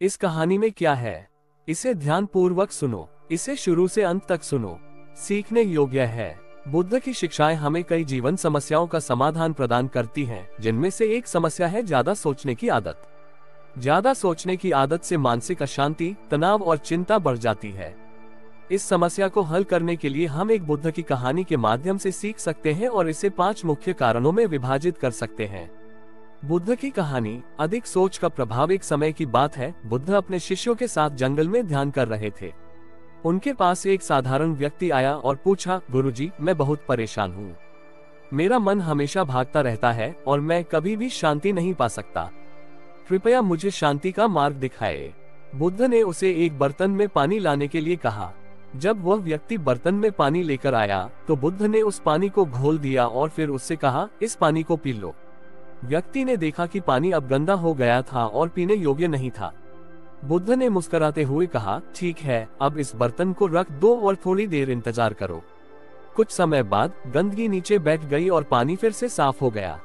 इस कहानी में क्या है, इसे ध्यान पूर्वक सुनो, इसे शुरू से अंत तक सुनो, सीखने योग्य है। बुद्ध की शिक्षाएं हमें कई जीवन समस्याओं का समाधान प्रदान करती हैं, जिनमें से एक समस्या है ज्यादा सोचने की आदत। ज्यादा सोचने की आदत से मानसिक अशांति, तनाव और चिंता बढ़ जाती है। इस समस्या को हल करने के लिए हम एक बुद्ध की कहानी के माध्यम से सीख सकते हैं और इसे 5 मुख्य कारणों में विभाजित कर सकते हैं। बुद्ध की कहानी, अधिक सोच का प्रभाव। एक समय की बात है, बुद्ध अपने शिष्यों के साथ जंगल में ध्यान कर रहे थे। उनके पास एक साधारण व्यक्ति आया और पूछा, गुरुजी, मैं बहुत परेशान हूँ। मेरा मन हमेशा भागता रहता है और मैं कभी भी शांति नहीं पा सकता। कृपया मुझे शांति का मार्ग दिखाए। बुद्ध ने उसे एक बर्तन में पानी लाने के लिए कहा। जब वह व्यक्ति बर्तन में पानी लेकर आया तो बुद्ध ने उस पानी को घोल दिया और फिर उससे कहा, इस पानी को पी लो। व्यक्ति ने देखा कि पानी अब गंदा हो गया था और पीने योग्य नहीं था। बुद्ध ने मुस्कुराते हुए कहा, ठीक है, अब इस बर्तन को रख दो और थोड़ी देर इंतजार करो। कुछ समय बाद गंदगी नीचे बैठ गई और पानी फिर से साफ हो गया।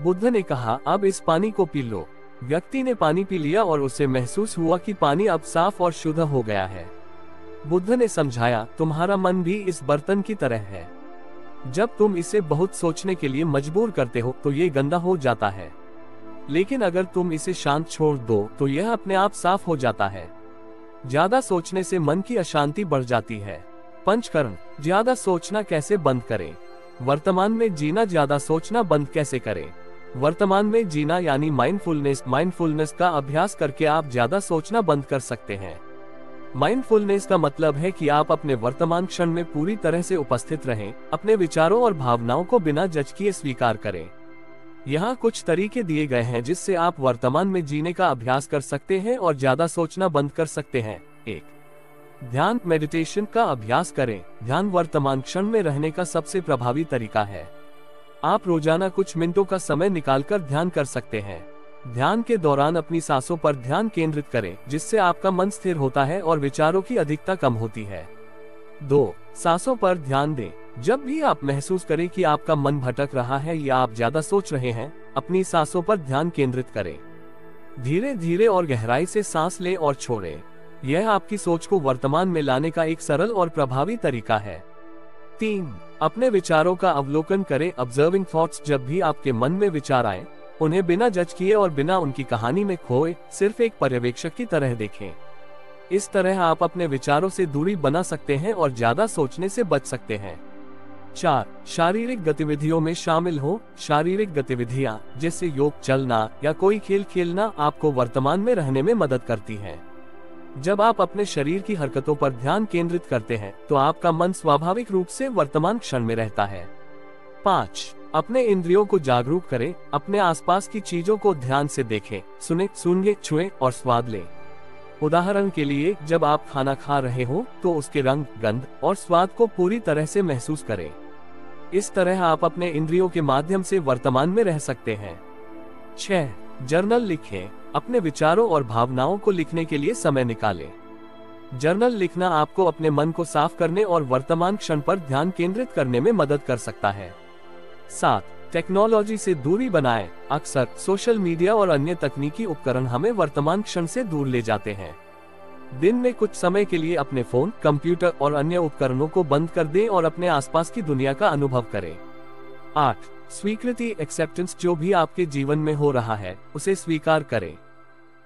बुद्ध ने कहा, अब इस पानी को पी लो। व्यक्ति ने पानी पी लिया और उसे महसूस हुआ कि पानी अब साफ और शुद्ध हो गया है। बुद्ध ने समझाया, तुम्हारा मन भी इस बर्तन की तरह है। जब तुम इसे बहुत सोचने के लिए मजबूर करते हो तो ये गंदा हो जाता है, लेकिन अगर तुम इसे शांत छोड़ दो तो यह अपने आप साफ हो जाता है। ज्यादा सोचने से मन की अशांति बढ़ जाती है। पंचकरण, ज्यादा सोचना कैसे बंद करें? वर्तमान में जीना। ज्यादा सोचना बंद कैसे करें? वर्तमान में जीना यानी माइंडफुलनेस का अभ्यास करके आप ज्यादा सोचना बंद कर सकते हैं। माइंडफुलनेस का मतलब है कि आप अपने वर्तमान क्षण में पूरी तरह से उपस्थित रहें, अपने विचारों और भावनाओं को बिना जज किए स्वीकार करें। यहाँ कुछ तरीके दिए गए हैं जिससे आप वर्तमान में जीने का अभ्यास कर सकते हैं और ज्यादा सोचना बंद कर सकते हैं। 1. ध्यान, मेडिटेशन का अभ्यास करें। ध्यान वर्तमान क्षण में रहने का सबसे प्रभावी तरीका है। आप रोजाना कुछ मिनटों का समय निकालकर ध्यान कर सकते हैं। ध्यान के दौरान अपनी सांसों पर ध्यान केंद्रित करें, जिससे आपका मन स्थिर होता है और विचारों की अधिकता कम होती है। 2. सांसों पर ध्यान दें। जब भी आप महसूस करें कि आपका मन भटक रहा है या आप ज्यादा सोच रहे हैं, अपनी सांसों पर ध्यान केंद्रित करें। धीरे धीरे और गहराई से सांस लें और छोड़ें। यह आपकी सोच को वर्तमान में लाने का एक सरल और प्रभावी तरीका है। 3. अपने विचारों का अवलोकन करें। Observing thoughts. जब भी आपके मन में विचार आए, उन्हें बिना जज किए और बिना उनकी कहानी में खोए सिर्फ एक पर्यवेक्षक की तरह देखें। इस तरह आप अपने विचारों से दूरी बना सकते हैं और ज्यादा सोचने से बच सकते हैं। 4. शारीरिक गतिविधियों में शामिल हो। शारीरिक गतिविधियां जैसे योग, चलना या कोई खेल खेलना आपको वर्तमान में रहने में मदद करती हैं। जब आप अपने शरीर की हरकतों पर ध्यान केंद्रित करते हैं तो आपका मन स्वाभाविक रूप से वर्तमान क्षण में रहता है। 5. अपने इंद्रियों को जागरूक करें। अपने आसपास की चीजों को ध्यान से देखें, सुने, सूंघें, छुएं और स्वाद लें। उदाहरण के लिए, जब आप खाना खा रहे हो तो उसके रंग, गंध और स्वाद को पूरी तरह से महसूस करें। इस तरह आप अपने इंद्रियों के माध्यम से वर्तमान में रह सकते हैं। 6. जर्नल लिखें। अपने विचारों और भावनाओं को लिखने के लिए समय निकालें। जर्नल लिखना आपको अपने मन को साफ करने और वर्तमान क्षण पर ध्यान केंद्रित करने में मदद कर सकता है। 7. टेक्नोलॉजी से दूरी बनाएं। अक्सर सोशल मीडिया और अन्य तकनीकी उपकरण हमें वर्तमान क्षण से दूर ले जाते हैं। दिन में कुछ समय के लिए अपने फोन, कंप्यूटर और अन्य उपकरणों को बंद कर दें और अपने आसपास की दुनिया का अनुभव करें। 8. स्वीकृति, एक्सेप्टेंस। जो भी आपके जीवन में हो रहा है उसे स्वीकार करें।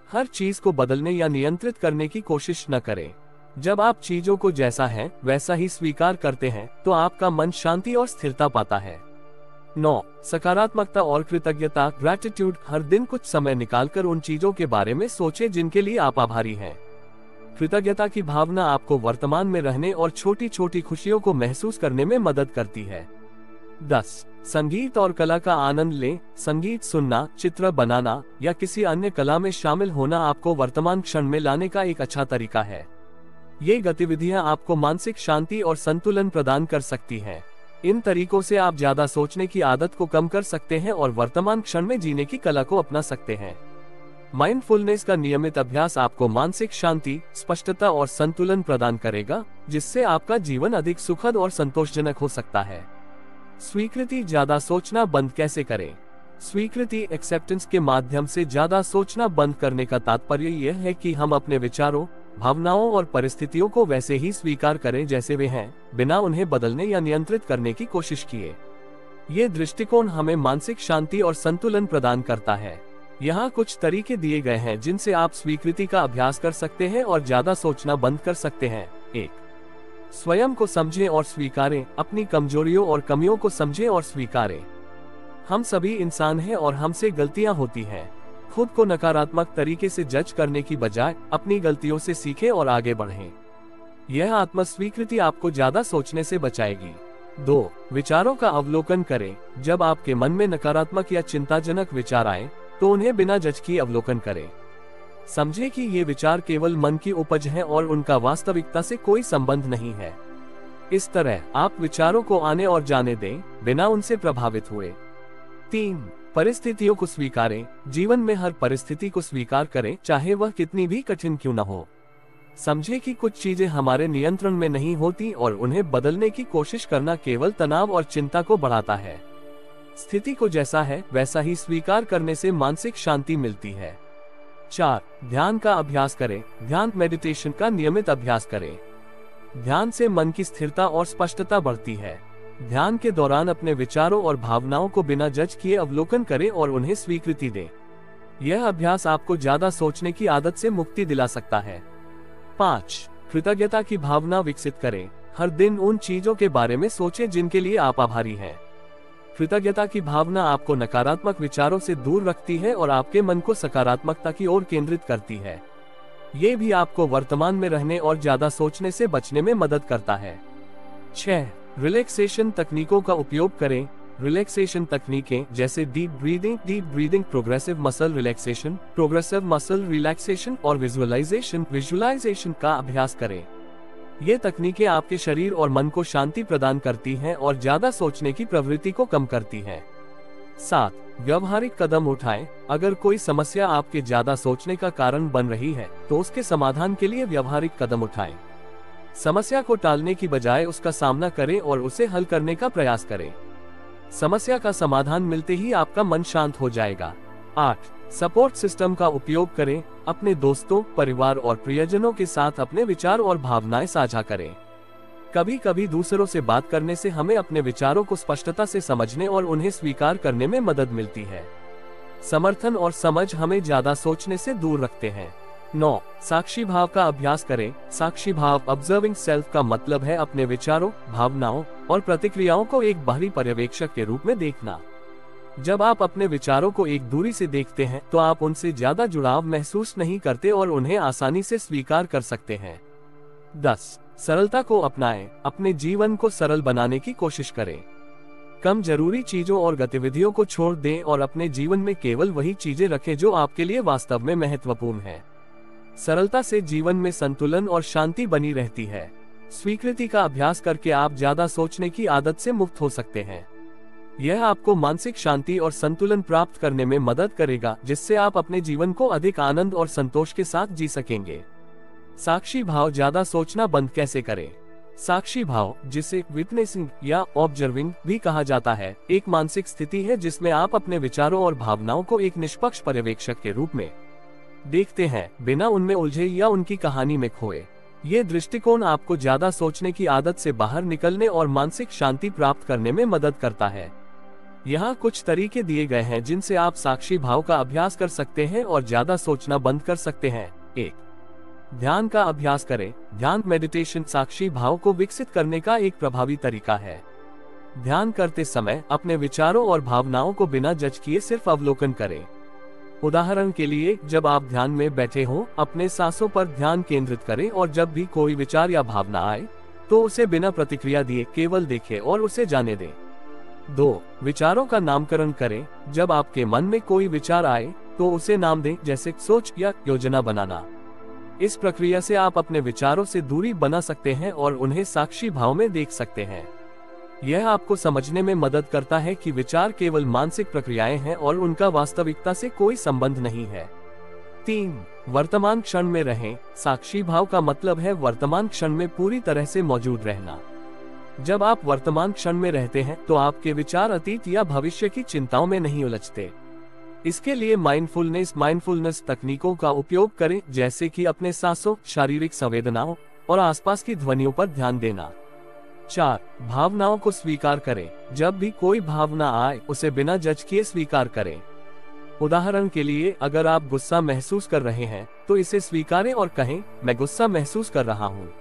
हर चीज को बदलने या नियंत्रित करने की कोशिश न करें। जब आप चीजों को जैसा है वैसा ही स्वीकार करते हैं तो आपका मन शांति और स्थिरता पाता है। 9. सकारात्मकता और कृतज्ञता, ग्रैटिट्यूड। हर दिन कुछ समय निकालकर उन चीजों के बारे में सोचें जिनके लिए आप आभारी हैं। कृतज्ञता की भावना आपको वर्तमान में रहने और छोटी छोटी खुशियों को महसूस करने में मदद करती है। 10. संगीत और कला का आनंद लें। संगीत सुनना, चित्र बनाना या किसी अन्य कला में शामिल होना आपको वर्तमान क्षण में लाने का एक अच्छा तरीका है। ये गतिविधियां आपको मानसिक शांति और संतुलन प्रदान कर सकती हैं। इन तरीकों से आप ज्यादा सोचने की आदत को कम कर सकते हैं और वर्तमान क्षण में जीने की कला को अपना सकते हैं। माइंडफुलनेस का नियमित अभ्यास आपको मानसिक शांति, स्पष्टता और संतुलन प्रदान करेगा, जिससे आपका जीवन अधिक सुखद और संतोषजनक हो सकता है। स्वीकृति, ज्यादा सोचना बंद कैसे करें? स्वीकृति एक्सेप्टेंस के माध्यम से ज्यादा सोचना बंद करने का तात्पर्य यह है कि हम अपने विचारों, भावनाओं और परिस्थितियों को वैसे ही स्वीकार करें जैसे वे हैं, बिना उन्हें बदलने या नियंत्रित करने की कोशिश किए। ये दृष्टिकोण हमें मानसिक शांति और संतुलन प्रदान करता है। यहाँ कुछ तरीके दिए गए हैं जिनसे आप स्वीकृति का अभ्यास कर सकते हैं और ज्यादा सोचना बंद कर सकते हैं। 1. स्वयं को समझें और स्वीकारें। अपनी कमजोरियों और कमियों को समझें और स्वीकारें। हम सभी इंसान हैं और हमसे गलतियां होती हैं। खुद को नकारात्मक तरीके से जज करने की बजाय अपनी गलतियों से सीखें और आगे बढ़ें। यह आत्म स्वीकृति आपको ज्यादा सोचने से बचाएगी। 2. विचारों का अवलोकन करें। जब आपके मन में नकारात्मक या चिंताजनक विचार आए तो उन्हें बिना जज किए अवलोकन करें। समझें कि ये विचार केवल मन की उपज है और उनका वास्तविकता से कोई संबंध नहीं है। इस तरह आप विचारों को आने और जाने दें, बिना उनसे प्रभावित हुए। 3. परिस्थितियों को स्वीकारें। जीवन में हर परिस्थिति को स्वीकार करें, चाहे वह कितनी भी कठिन क्यों न हो। समझें कि कुछ चीजें हमारे नियंत्रण में नहीं होती और उन्हें बदलने की कोशिश करना केवल तनाव और चिंता को बढ़ाता है। स्थिति को जैसा है वैसा ही स्वीकार करने से मानसिक शांति मिलती है। 4. ध्यान का अभ्यास करें। ध्यान मेडिटेशन का नियमित अभ्यास करें। ध्यान से मन की स्थिरता और स्पष्टता बढ़ती है। ध्यान के दौरान अपने विचारों और भावनाओं को बिना जज किए अवलोकन करें और उन्हें स्वीकृति दें। यह अभ्यास आपको ज्यादा सोचने की आदत से मुक्ति दिला सकता है। 5. कृतज्ञता की भावना विकसित करें। हर दिन उन चीजों के बारे में सोचें जिनके लिए आप आभारी हैं। कृतज्ञता की भावना आपको नकारात्मक विचारों से दूर रखती है और आपके मन को सकारात्मकता की ओर केंद्रित करती है। ये भी आपको वर्तमान में रहने और ज्यादा सोचने से बचने में मदद करता है। 6. रिलैक्सेशन तकनीकों का उपयोग करें। रिलैक्सेशन तकनीकें जैसे deep breathing, progressive muscle relaxation और विजुअलाइजेशन का अभ्यास करें। ये तकनीकें आपके शरीर और मन को शांति प्रदान करती हैं और ज्यादा सोचने की प्रवृत्ति को कम करती हैं। 7. व्यवहारिक कदम उठाएं। अगर कोई समस्या आपके ज्यादा सोचने का कारण बन रही है तो उसके समाधान के लिए व्यवहारिक कदम उठाएं। समस्या को टालने की बजाय उसका सामना करें और उसे हल करने का प्रयास करें। समस्या का समाधान मिलते ही आपका मन शांत हो जाएगा। 8. सपोर्ट सिस्टम का उपयोग करें। अपने दोस्तों, परिवार और प्रियजनों के साथ अपने विचार और भावनाएं साझा करें। कभी कभी दूसरों से बात करने से हमें अपने विचारों को स्पष्टता से समझने और उन्हें स्वीकार करने में मदद मिलती है। समर्थन और समझ हमें ज्यादा सोचने से दूर रखते हैं। 9. साक्षी भाव का अभ्यास करें। साक्षी भाव ऑब्जर्विंग सेल्फ का मतलब है अपने विचारों, भावनाओं और प्रतिक्रियाओं को एक बाहरी पर्यवेक्षक के रूप में देखना। जब आप अपने विचारों को एक दूरी से देखते हैं तो आप उनसे ज्यादा जुड़ाव महसूस नहीं करते और उन्हें आसानी से स्वीकार कर सकते हैं। 10. सरलता को अपनाएं। अपने जीवन को सरल बनाने की कोशिश करें। कम जरूरी चीजों और गतिविधियों को छोड़ दें और अपने जीवन में केवल वही चीजें रखें जो आपके लिए वास्तव में महत्वपूर्ण है। सरलता से जीवन में संतुलन और शांति बनी रहती है। स्वीकृति का अभ्यास करके आप ज्यादा सोचने की आदत से मुक्त हो सकते हैं। यह आपको मानसिक शांति और संतुलन प्राप्त करने में मदद करेगा, जिससे आप अपने जीवन को अधिक आनंद और संतोष के साथ जी सकेंगे। साक्षी भाव ज्यादा सोचना बंद कैसे करें? साक्षी भाव, जिसे विटनेसिंग या ऑब्जर्विंग भी कहा जाता है, एक मानसिक स्थिति है जिसमें आप अपने विचारों और भावनाओं को एक निष्पक्ष पर्यवेक्षक के रूप में देखते हैं, बिना उनमें उलझे या उनकी कहानी में खोए। ये दृष्टिकोण आपको ज्यादा सोचने की आदत से बाहर निकलने और मानसिक शांति प्राप्त करने में मदद करता है। यहाँ कुछ तरीके दिए गए हैं जिनसे आप साक्षी भाव का अभ्यास कर सकते हैं और ज्यादा सोचना बंद कर सकते हैं। 1. ध्यान का अभ्यास करें। ध्यान मेडिटेशन साक्षी भाव को विकसित करने का एक प्रभावी तरीका है। ध्यान करते समय अपने विचारों और भावनाओं को बिना जज किए सिर्फ अवलोकन करें। उदाहरण के लिए, जब आप ध्यान में बैठे हों, अपने सांसों पर ध्यान केंद्रित करें और जब भी कोई विचार या भावना आए तो उसे बिना प्रतिक्रिया दिए केवल देखें और उसे जाने दें। 2. विचारों का नामकरण करें। जब आपके मन में कोई विचार आए तो उसे नाम दें, जैसे सोच या योजना बनाना। इस प्रक्रिया से आप अपने विचारों से दूरी बना सकते हैं और उन्हें साक्षी भाव में देख सकते हैं। यह आपको समझने में मदद करता है कि विचार केवल मानसिक प्रक्रियाएं हैं और उनका वास्तविकता से कोई संबंध नहीं है। 3. वर्तमान क्षण में रहें। साक्षी भाव का मतलब है वर्तमान क्षण में पूरी तरह से मौजूद रहना। जब आप वर्तमान क्षण में रहते हैं तो आपके विचार अतीत या भविष्य की चिंताओं में नहीं उलझते। इसके लिए माइंडफुलनेस तकनीकों का उपयोग करें, जैसे कि अपने सांसों, शारीरिक संवेदनाओं और आसपास की ध्वनियों पर ध्यान देना। 4. भावनाओं को स्वीकार करें। जब भी कोई भावना आए उसे बिना जज किए स्वीकार करें। उदाहरण के लिए, अगर आप गुस्सा महसूस कर रहे हैं तो इसे स्वीकारें और कहें, मैं गुस्सा महसूस कर रहा हूँ।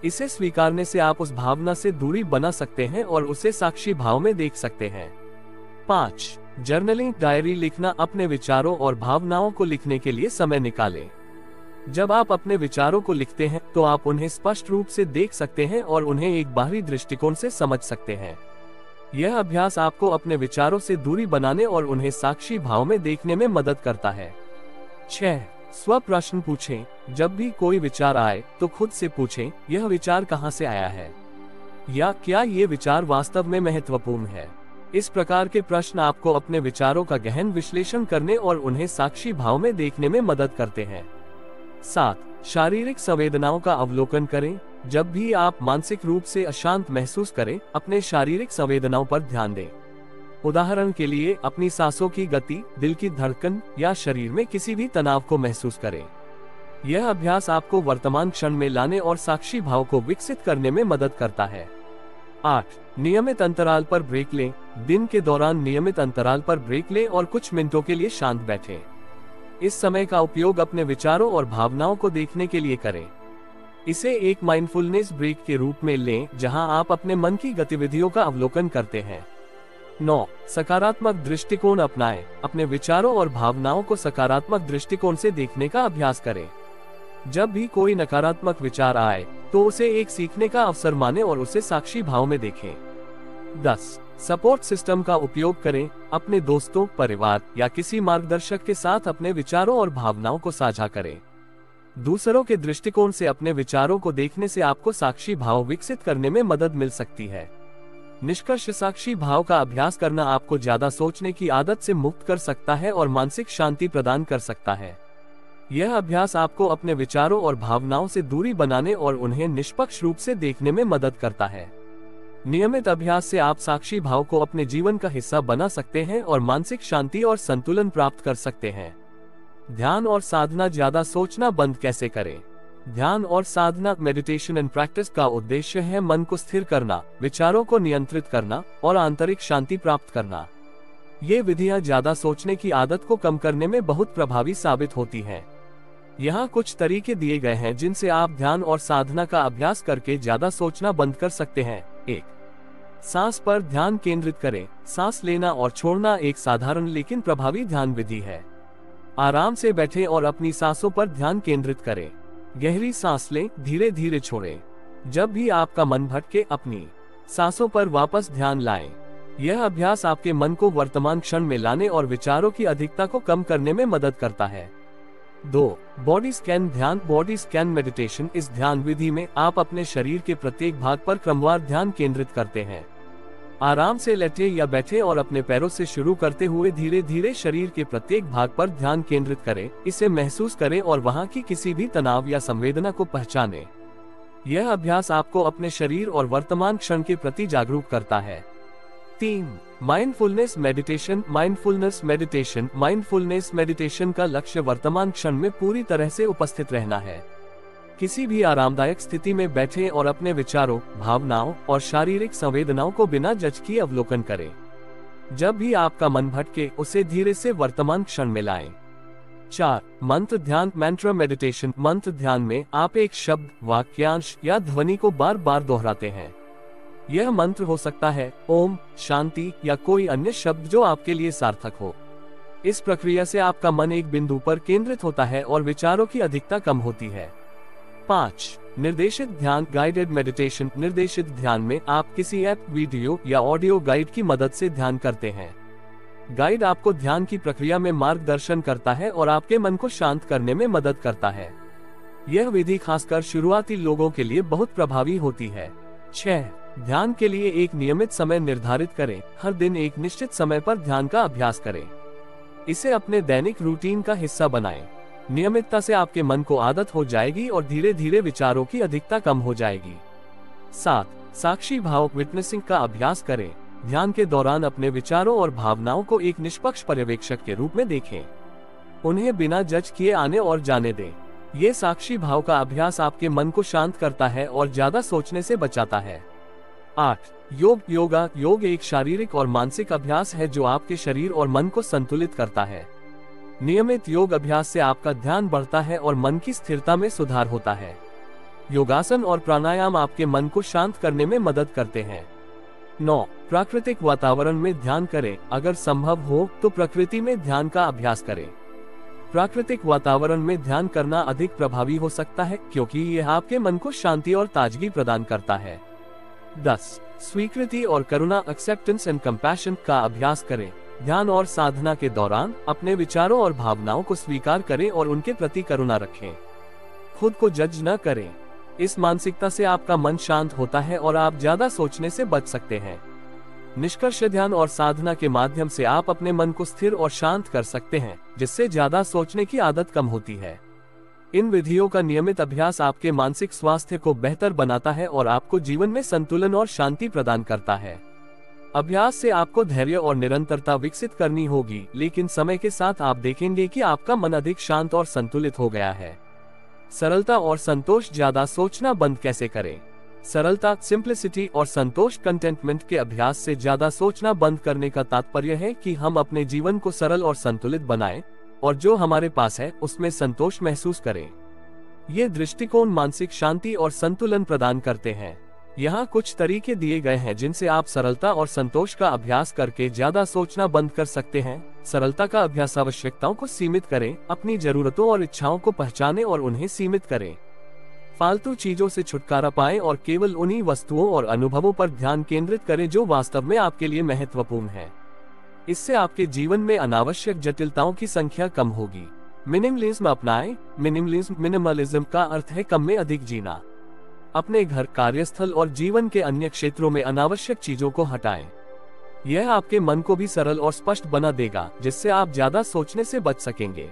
इसे स्वीकारने से आप उस भावना से दूरी बना सकते हैं और उसे साक्षी भाव में देख सकते हैं। 5. जर्नलिंग, डायरी लिखना। अपने विचारों और भावनाओं को लिखने के लिए समय निकालें। जब आप अपने विचारों को लिखते हैं तो आप उन्हें स्पष्ट रूप से देख सकते हैं और उन्हें एक बाहरी दृष्टिकोण से समझ सकते हैं। यह अभ्यास आपको अपने विचारों से दूरी बनाने और उन्हें साक्षी भाव में देखने में मदद करता है। 6. स्व प्रश्न पूछें। जब भी कोई विचार आए तो खुद से पूछें, यह विचार कहाँ से आया है, या क्या ये विचार वास्तव में महत्वपूर्ण है। इस प्रकार के प्रश्न आपको अपने विचारों का गहन विश्लेषण करने और उन्हें साक्षी भाव में देखने में मदद करते हैं। 7. शारीरिक संवेदनाओं का अवलोकन करें। जब भी आप मानसिक रूप से अशांत महसूस करें, अपने शारीरिक संवेदनाओं पर ध्यान दें। उदाहरण के लिए, अपनी सांसों की गति, दिल की धड़कन या शरीर में किसी भी तनाव को महसूस करें। यह अभ्यास आपको वर्तमान क्षण में लाने और साक्षी भाव को विकसित करने में मदद करता है। 8. नियमित अंतराल पर ब्रेक लें। दिन के दौरान नियमित अंतराल पर ब्रेक लें और कुछ मिनटों के लिए शांत बैठें। इस समय का उपयोग अपने विचारों और भावनाओं को देखने के लिए करें। इसे एक माइंडफुलनेस ब्रेक के रूप में लें, जहां आप अपने मन की गतिविधियों का अवलोकन करते हैं। 9. सकारात्मक दृष्टिकोण अपनाएं। अपने विचारों और भावनाओं को सकारात्मक दृष्टिकोण से देखने का अभ्यास करें। जब भी कोई नकारात्मक विचार आए तो उसे एक सीखने का अवसर मानें और उसे साक्षी भाव में देखें। 10. सपोर्ट सिस्टम का उपयोग करें। अपने दोस्तों, परिवार या किसी मार्गदर्शक के साथ अपने विचारों और भावनाओं को साझा करें। दूसरों के दृष्टिकोण से अपने विचारों को देखने से आपको साक्षी भाव विकसित करने में मदद मिल सकती है। निष्कर्ष, साक्षी भाव का अभ्यास करना आपको ज्यादा सोचने की आदत से मुक्त कर सकता है और मानसिक शांति प्रदान कर सकता है। यह अभ्यास आपको अपने विचारों और भावनाओं से दूरी बनाने और उन्हें निष्पक्ष रूप से देखने में मदद करता है। नियमित अभ्यास से आप साक्षी भाव को अपने जीवन का हिस्सा बना सकते हैं और मानसिक शांति और संतुलन प्राप्त कर सकते हैं। ध्यान और साधना। ज्यादा सोचना बंद कैसे करें? ध्यान और साधना, मेडिटेशन एंड प्रैक्टिस का उद्देश्य है मन को स्थिर करना, विचारों को नियंत्रित करना और आंतरिक शांति प्राप्त करना। ये विधियां ज्यादा सोचने की आदत को कम करने में बहुत प्रभावी साबित होती हैं। यहाँ कुछ तरीके दिए गए हैं जिनसे आप ध्यान और साधना का अभ्यास करके ज्यादा सोचना बंद कर सकते हैं। 1. सांस पर ध्यान केंद्रित करें। सांस लेना और छोड़ना एक साधारण लेकिन प्रभावी ध्यान विधि है। आराम से बैठें और अपनी सांसों पर ध्यान केंद्रित करें। गहरी सांस लें, धीरे धीरे छोड़ें। जब भी आपका मन भटके, अपनी सांसों पर वापस ध्यान लाएं। यह अभ्यास आपके मन को वर्तमान क्षण में लाने और विचारों की अधिकता को कम करने में मदद करता है। 2. बॉडी स्कैन ध्यान। Body scan meditation. इस ध्यान विधि में आप अपने शरीर के प्रत्येक भाग पर क्रमवार ध्यान केंद्रित करते हैं। आराम से लेटे या बैठे और अपने पैरों से शुरू करते हुए धीरे धीरे शरीर के प्रत्येक भाग पर ध्यान केंद्रित करें। इसे महसूस करें और वहां की किसी भी तनाव या संवेदना को पहचानें। यह अभ्यास आपको अपने शरीर और वर्तमान क्षण के प्रति जागरूक करता है। 3. Mindfulness meditation. माइंडफुलनेस मेडिटेशन का लक्ष्य वर्तमान क्षण में पूरी तरह से उपस्थित रहना है। किसी भी आरामदायक स्थिति में बैठें और अपने विचारों, भावनाओं और शारीरिक संवेदनाओं को बिना जज किए अवलोकन करें। जब भी आपका मन भटके, उसे धीरे से वर्तमान क्षण में लाएं। 4. मंत्र ध्यान। मंत्र मेडिटेशन। मंत्र ध्यान में आप एक शब्द, वाक्यांश या ध्वनि को बार बार दोहराते हैं। यह मंत्र हो सकता है ओम, शांति या कोई अन्य शब्द जो आपके लिए सार्थक हो। इस प्रक्रिया से आपका मन एक बिंदु पर केंद्रित होता है और विचारों की अधिकता कम होती है। 5. निर्देशित ध्यान। Guided meditation. निर्देशित ध्यान में आप किसी ऐप, वीडियो या ऑडियो गाइड की मदद से ध्यान करते हैं। गाइड आपको ध्यान की प्रक्रिया में मार्गदर्शन करता है और आपके मन को शांत करने में मदद करता है। यह विधि खासकर शुरुआती लोगों के लिए बहुत प्रभावी होती है। 6. ध्यान के लिए एक नियमित समय निर्धारित करें। हर दिन एक निश्चित समय पर ध्यान का अभ्यास करें। इसे अपने दैनिक रूटीन का हिस्सा बनाएं। नियमितता से आपके मन को आदत हो जाएगी और धीरे धीरे विचारों की अधिकता कम हो जाएगी। 7. साक्षी भाव विटनेसिंग का अभ्यास करें। ध्यान के दौरान अपने विचारों और भावनाओं को एक निष्पक्ष पर्यवेक्षक के रूप में देखें। उन्हें बिना जज किए आने और जाने दें। ये साक्षी भाव का अभ्यास आपके मन को शांत करता है और ज्यादा सोचने से बचाता है। 8. योग एक शारीरिक और मानसिक अभ्यास है जो आपके शरीर और मन को संतुलित करता है। नियमित योग अभ्यास से आपका ध्यान बढ़ता है और मन की स्थिरता में सुधार होता है। योगासन और प्राणायाम आपके मन को शांत करने में मदद करते हैं। 9. प्राकृतिक वातावरण में ध्यान करें। अगर संभव हो तो प्रकृति में ध्यान का अभ्यास करें। प्राकृतिक वातावरण में ध्यान करना अधिक प्रभावी हो सकता है क्योंकि यह आपके मन को शांति और ताजगी प्रदान करता है। 10. स्वीकृति और करुणा एक्सेप्टेंस एंड कंपैशन का अभ्यास करें। ध्यान और साधना के दौरान अपने विचारों और भावनाओं को स्वीकार करें और उनके प्रति करुणा रखें। खुद को जज न करें। इस मानसिकता से आपका मन शांत होता है और आप ज्यादा सोचने से बच सकते हैं। निष्कर्ष ध्यान और साधना के माध्यम से आप अपने मन को स्थिर और शांत कर सकते हैं, जिससे ज्यादा सोचने की आदत कम होती है। इन विधियों का नियमित अभ्यास आपके मानसिक स्वास्थ्य को बेहतर बनाता है और आपको जीवन में संतुलन और शांति प्रदान करता है। अभ्यास से आपको धैर्य और निरंतरता विकसित करनी होगी, लेकिन समय के साथ आप देखेंगे कि आपका मन अधिक शांत और संतुलित हो गया है। सरलता और संतोष। ज्यादा सोचना बंद कैसे करें? सरलता, सिंप्लिसिटी और संतोष कंटेंटमेंट के अभ्यास से ज्यादा सोचना बंद करने का तात्पर्य है कि हम अपने जीवन को सरल और संतुलित बनाएं और जो हमारे पास है उसमें संतोष महसूस करें। ये दृष्टिकोण मानसिक शांति और संतुलन प्रदान करते हैं। यहाँ कुछ तरीके दिए गए हैं जिनसे आप सरलता और संतोष का अभ्यास करके ज्यादा सोचना बंद कर सकते हैं। सरलता का अभ्यास। आवश्यकताओं को सीमित करें। अपनी जरूरतों और इच्छाओं को पहचानें और उन्हें सीमित करें। फालतू चीजों से छुटकारा पाएं और केवल उन्हीं वस्तुओं और अनुभवों पर ध्यान केंद्रित करें जो वास्तव में आपके लिए महत्वपूर्ण है। इससे आपके जीवन में अनावश्यक जटिलताओं की संख्या कम होगी। मिनिमलिज्म अपनाएं। मिनिमलिज्म का अर्थ है कम में अधिक जीना। अपने घर, कार्यस्थल और जीवन के अन्य क्षेत्रों में अनावश्यक चीजों को हटाएं। यह आपके मन को भी सरल और स्पष्ट बना देगा, जिससे आप ज्यादा सोचने से बच सकेंगे।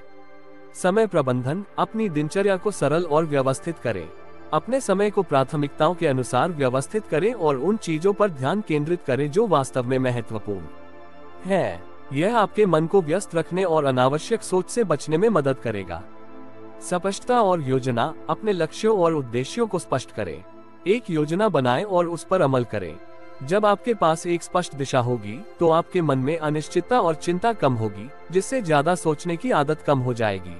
समय प्रबंधन। अपनी दिनचर्या को सरल और व्यवस्थित करें। अपने समय को प्राथमिकताओं के अनुसार व्यवस्थित करें और उन चीजों पर ध्यान केंद्रित करें जो वास्तव में महत्वपूर्ण है। यह आपके मन को व्यस्त रखने और अनावश्यक सोच से बचने में मदद करेगा। स्पष्टता और योजना। अपने लक्ष्यों और उद्देश्यों को स्पष्ट करें। एक योजना बनाएं और उस पर अमल करें। जब आपके पास एक स्पष्ट दिशा होगी तो आपके मन में अनिश्चितता और चिंता कम होगी, जिससे ज्यादा सोचने की आदत कम हो जाएगी।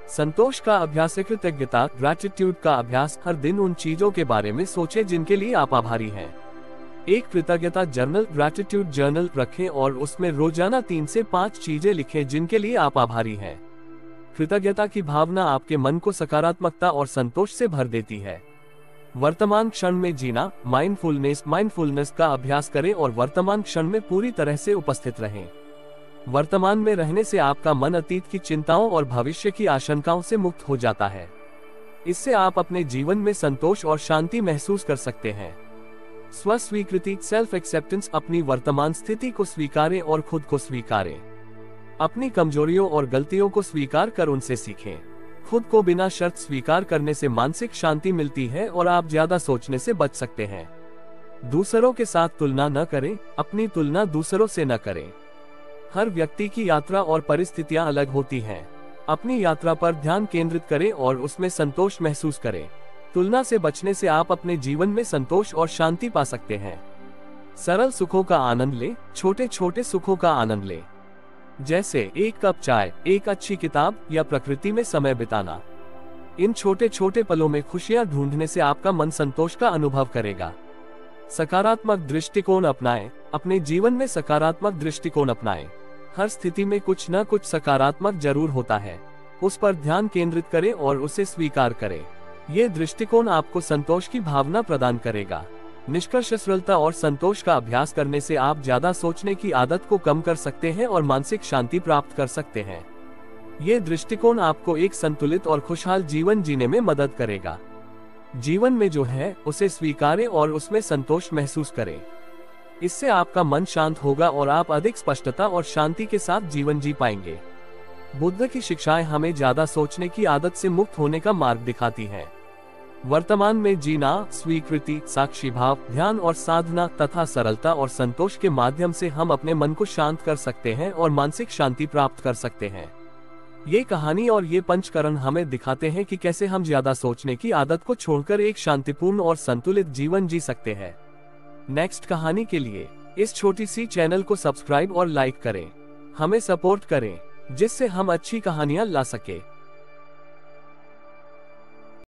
संतोष का अभ्यास। कृतज्ञता, ग्रैटिट्यूड का अभ्यास। हर दिन उन चीजों के बारे में सोचें जिनके लिए आप आभारी हैं। एक कृतज्ञता जर्नल, ग्रैटिट्यूड जर्नल रखें और उसमें रोजाना 3 से 5 चीजें लिखें जिनके लिए आप आभारी हैं। कृतज्ञता की भावना आपके मन को सकारात्मकता और संतोष से भर देती है। वर्तमान क्षण में जीना। माइंडफुलनेस का अभ्यास करें और वर्तमान क्षण में पूरी तरह से उपस्थित रहें। वर्तमान में रहने से आपका मन अतीत की चिंताओं और भविष्य की आशंकाओं से मुक्त हो जाता है। इससे आप अपने जीवन में संतोष और शांति महसूस कर सकते हैं। स्वस्वीकृति, सेल्फ एक्सेप्टेंस। अपनी वर्तमान स्थिति को स्वीकारें और खुद को स्वीकारें। अपनी कमजोरियों और गलतियों को स्वीकार कर उनसे सीखें। खुद को बिना शर्त स्वीकार करने से मानसिक शांति मिलती है और आप ज्यादा सोचने से बच सकते हैं। दूसरों के साथ तुलना न करें। अपनी तुलना दूसरों से न करें। हर व्यक्ति की यात्रा और परिस्थितियां अलग होती हैं। अपनी यात्रा पर ध्यान केंद्रित करें और उसमें संतोष महसूस करें। तुलना से बचने से आप अपने जीवन में संतोष और शांति पा सकते हैं। सरल सुखों का आनंद लें। छोटे छोटे सुखों का आनंद लें, जैसे एक कप चाय, एक अच्छी किताब या प्रकृति में समय बिताना। इन छोटे छोटे पलों में खुशियां ढूंढने से आपका मन संतोष का अनुभव करेगा। सकारात्मक दृष्टिकोण अपनाएं। अपने जीवन में सकारात्मक दृष्टिकोण अपनाएं। हर स्थिति में कुछ न कुछ सकारात्मक जरूर होता है। उस पर ध्यान केंद्रित करें और उसे स्वीकार करें। ये दृष्टिकोण आपको संतोष की भावना प्रदान करेगा। निष्कर्ष, सरलता और संतोष का अभ्यास करने से आप ज्यादा सोचने की आदत को कम कर सकते हैं और मानसिक शांति प्राप्त कर सकते हैं। ये दृष्टिकोण आपको एक संतुलित और खुशहाल जीवन जीने में मदद करेगा। जीवन में जो है उसे स्वीकारें और उसमें संतोष महसूस करें। इससे आपका मन शांत होगा और आप अधिक स्पष्टता और शांति के साथ जीवन जी पाएंगे। बुद्ध की शिक्षाएं हमें ज्यादा सोचने की आदत से मुक्त होने का मार्ग दिखाती हैं। वर्तमान में जीना, स्वीकृति, साक्षी भाव, ध्यान और साधना तथा सरलता और संतोष के माध्यम से हम अपने मन को शांत कर सकते हैं और मानसिक शांति प्राप्त कर सकते हैं। ये कहानी और ये पंचकरण हमें दिखाते हैं कि कैसे हम ज्यादा सोचने की आदत को छोड़कर एक शांतिपूर्ण और संतुलित जीवन जी सकते हैं। नेक्स्ट कहानी के लिए इस छोटी सी चैनल को सब्सक्राइब और लाइक करें, हमें सपोर्ट करें, जिससे हम अच्छी कहानियां ला सके।